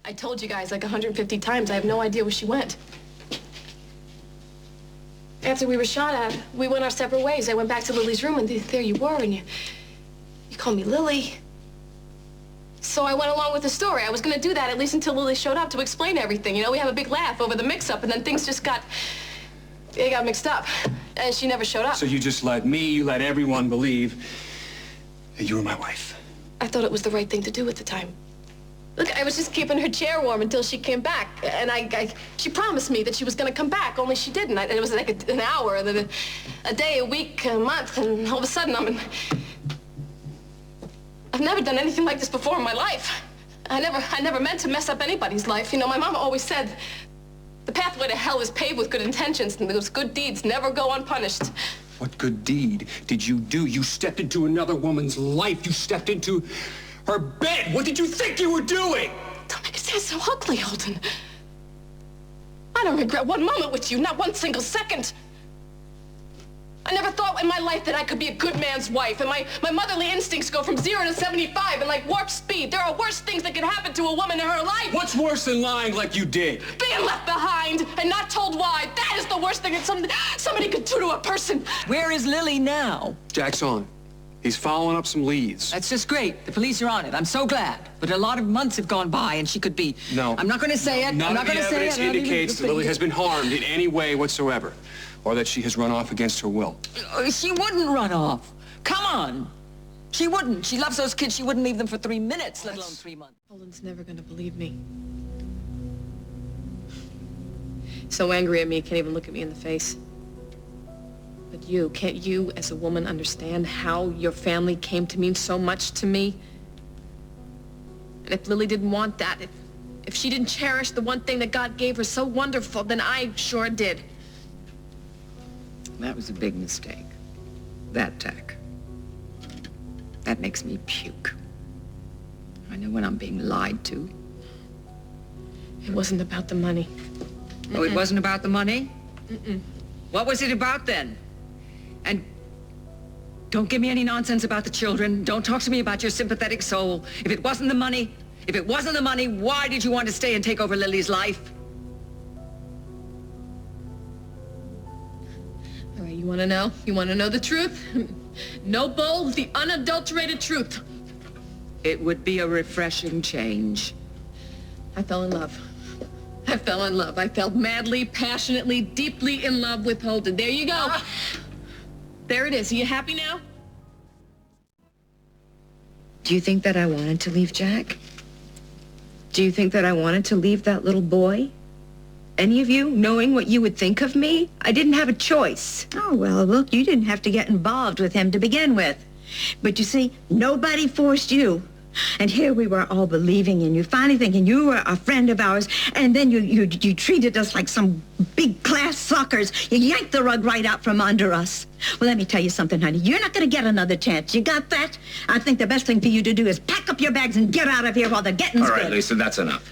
I told you guys like 150 times, I have no idea where she went. After we were shot at, we went our separate ways. I went back to Lily's room, and there you were, and you called me Lily. So I went along with the story. I was going to do that at least until Lily showed up to explain everything. You know, we have a big laugh over the mix-up, and then things just got mixed up, and she never showed up. So you just let me, you let everyone believe that you were my wife. I thought it was the right thing to do at the time. Look, I was just keeping her chair warm until she came back, and she promised me that she was going to come back, only she didn't. It was like an hour, and then a day, a week, a month, and all of a sudden I've never done anything like this before in my life. I never meant to mess up anybody's life. You know, my mama always said, the pathway to hell is paved with good intentions, and those good deeds never go unpunished. What good deed did you do? You stepped into another woman's life. You stepped into her bed. What did you think you were doing? Don't make it sound so ugly, Holden. I don't regret one moment with you, not one single second. I never thought in my life that I could be a good man's wife, and my motherly instincts go from 0 to 75 in like warp speed. There are worse things that can happen to a woman in her life. What's worse than lying like you did? Being left behind and not told why. That is the worst thing that somebody could do to a person. Where is Lily now? Jack's on. He's following up some leads. That's just great. The police are on it. I'm so glad. But a lot of months have gone by, and she could be... No. I'm not going to say it. None I'm not of the going to say it. evidence indicates that Lily has been harmed in any way whatsoever, or that she has run off against her will. She wouldn't run off. Come on. She wouldn't. She loves those kids. She wouldn't leave them for 3 minutes, let alone 3 months. Holden's never going to believe me. So angry at me, can't even look at me in the face. But can't you, as a woman, understand how your family came to mean so much to me? And if Lily didn't want that, if she didn't cherish the one thing that God gave her so wonderful, then I sure did. That was a big mistake. That tack. That makes me puke. I know when I'm being lied to. It wasn't about the money. Oh, it wasn't about the money? Mm-mm. What was it about then? And don't give me any nonsense about the children. Don't talk to me about your sympathetic soul. If it wasn't the money, why did you want to stay and take over Lily's life? All right, you want to know? You want to know the truth? No bull, the unadulterated truth. It would be a refreshing change. I fell in love. I fell madly, passionately, deeply in love with Holden. There you go. There it is. Are you happy now? Do you think that I wanted to leave Jack? Do you think that I wanted to leave that little boy? Any of you, knowing what you would think of me? I didn't have a choice. Oh, well, look, you didn't have to get involved with him to begin with. But you see, nobody forced you. And here we were all believing in you, finally thinking you were a friend of ours, and then you treated us like some big class suckers. You yanked the rug right out from under us. Well, let me tell you something, honey. You're not going to get another chance. You got that? I think the best thing for you to do is pack up your bags and get out of here while the getting's good. All right, Lisa, that's enough.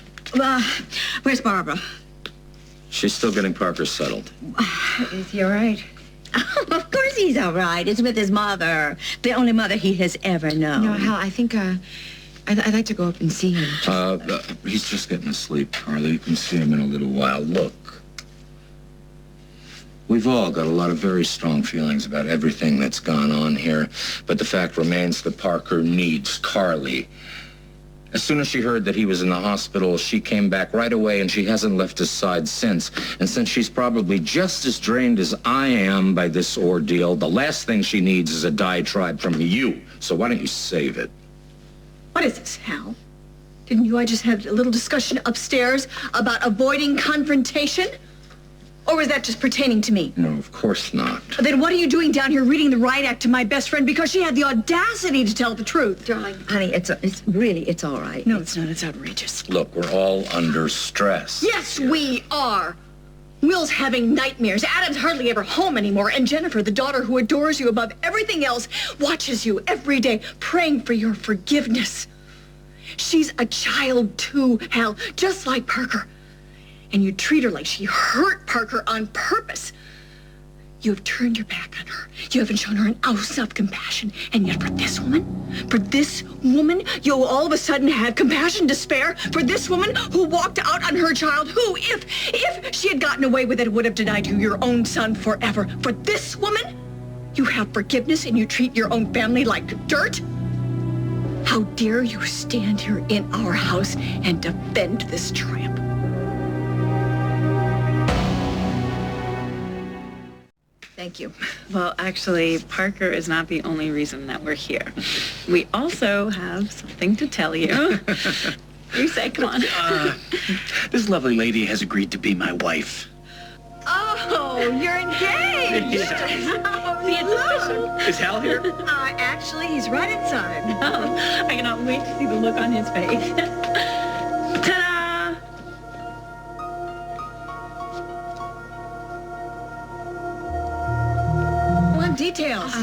Where's Barbara? She's still getting Parker settled. Is he all right? Of course he's all right. It's with his mother. The only mother he has ever known. No, Hal, I think, I'd like to go up and see him. He's just getting asleep, Carly. You can see him in a little while. Look, we've all got a lot of very strong feelings about everything that's gone on here, but the fact remains that Parker needs Carly. As soon as she heard that he was in the hospital, she came back right away, and she hasn't left his side since. And since she's probably just as drained as I am by this ordeal, the last thing she needs is a diatribe from you. So why don't you save it? What is this, Hal? Didn't you I just have a little discussion upstairs about avoiding confrontation? Or was that just pertaining to me? No, of course not. Then what are you doing down here reading the riot act to my best friend because she had the audacity to tell the truth? Darling, honey, it's all right. No, it's not. It's outrageous. Look, we're all under stress. Yes, we are. Will's having nightmares. Adam's hardly ever home anymore. And Jennifer, the daughter who adores you above everything else, watches you every day, praying for your forgiveness. She's a child too, Hal, just like Parker. And you treat her like she hurt Parker on purpose. You have turned your back on her. You haven't shown her an ounce of compassion. And yet for this woman, you all of a sudden have compassion to spare for this woman who walked out on her child, who, if she had gotten away with it, would have denied you your own son forever. For this woman, you have forgiveness and you treat your own family like dirt? How dare you stand here in our house and defend this tramp? Thank you. Well, actually, Parker is not the only reason that we're here. We also have something to tell you. You say, come on. This lovely lady has agreed to be my wife. Oh, you're engaged. Yeah. Is Hal here? Actually, he's right inside. Oh, I cannot wait to see the look on his face. Ta-da! Details.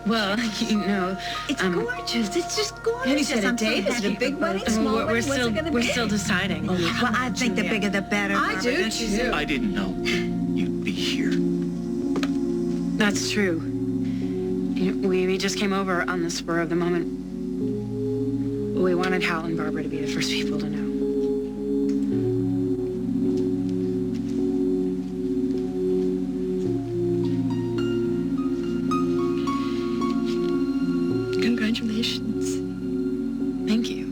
Well, you know, It's gorgeous. It's just gorgeous. Have you set a I'm so date? Is it a happy big for wedding, both. small wedding? What's it gonna we're be? still deciding. Well, I think the bigger the better. I Barbara, do, don't you? too. I didn't know you'd be here. That's true. You know, we just came over on the spur of the moment. We wanted Hal and Barbara to be the first people to know. Congratulations. Thank you.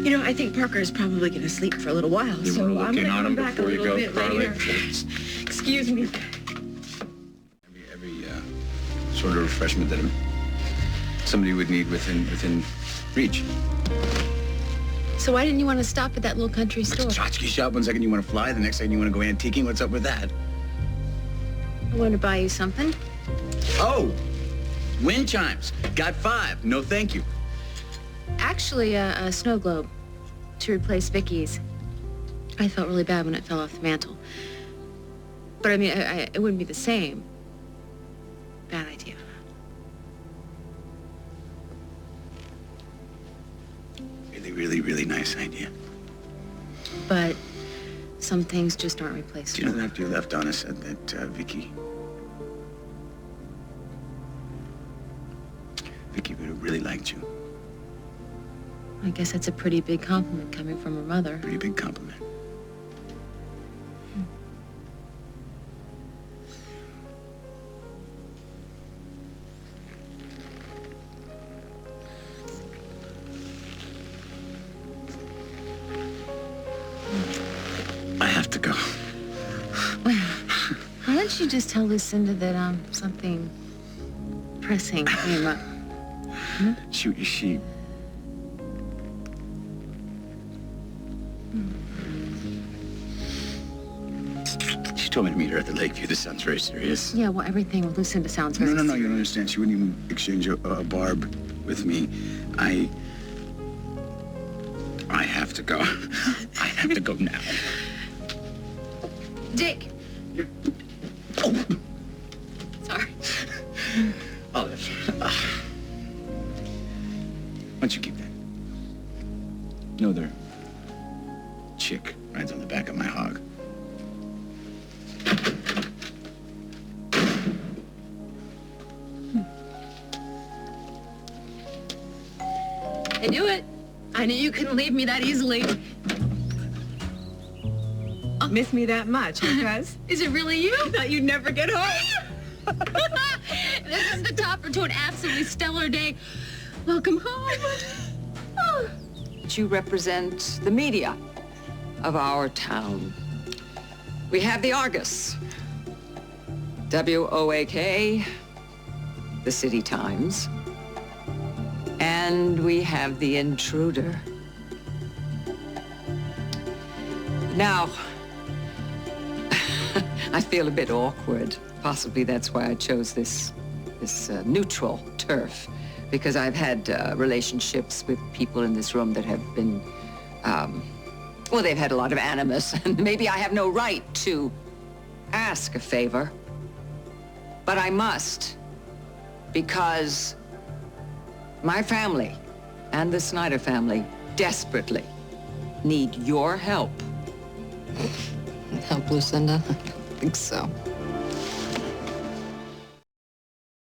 You know, I think Parker is probably going to sleep for a little while, You so were I'm looking going to on come him back a before you little go, bit Carly? later. Excuse me. Every sort of refreshment that somebody would need within reach. So why didn't you want to stop at that little country store? Tchotchke shop. 1 second you want to fly, the next second you want to go antiquing. What's up with that? I wanted to buy you something. Oh, wind chimes. Got 5. No, thank you. Actually, a snow globe to replace Vicky's. I felt really bad when it fell off the mantle. But I mean, it wouldn't be the same. Bad idea. Really, really, really nice idea. But some things just aren't Do you replaceable. know that after you left, Donna said that Vicky would have really liked you. I guess that's a pretty big compliment coming from her mother. Pretty big compliment. I have to go. Why don't you just tell Lucinda that something pressing came up? She told me to meet her at the Lakeview. This sounds very serious. Yeah, well, everything with Lucinda sounds No, very you don't serious. understand. She wouldn't even exchange a barb with me. I have to go. I have to go now. Dick! Oh, Sorry. Olive. Why don't you keep that? No other chick rides on the back of my hog. I knew it. I knew you couldn't leave me that easily. Miss me that much, because Is it really you? I thought you'd never get home. This is the topper to an absolutely stellar day. Welcome home. You represent the media of our town. We have the Argus, WOAK, the City Times, and we have the Intruder. Now, I feel a bit awkward. Possibly that's why I chose this neutral turf, because I've had relationships with people in this room that have been, well, they've had a lot of animus, and maybe I have no right to ask a favor, but I must, because my family and the Snyder family desperately need your help. Help, Lucinda? I don't think so.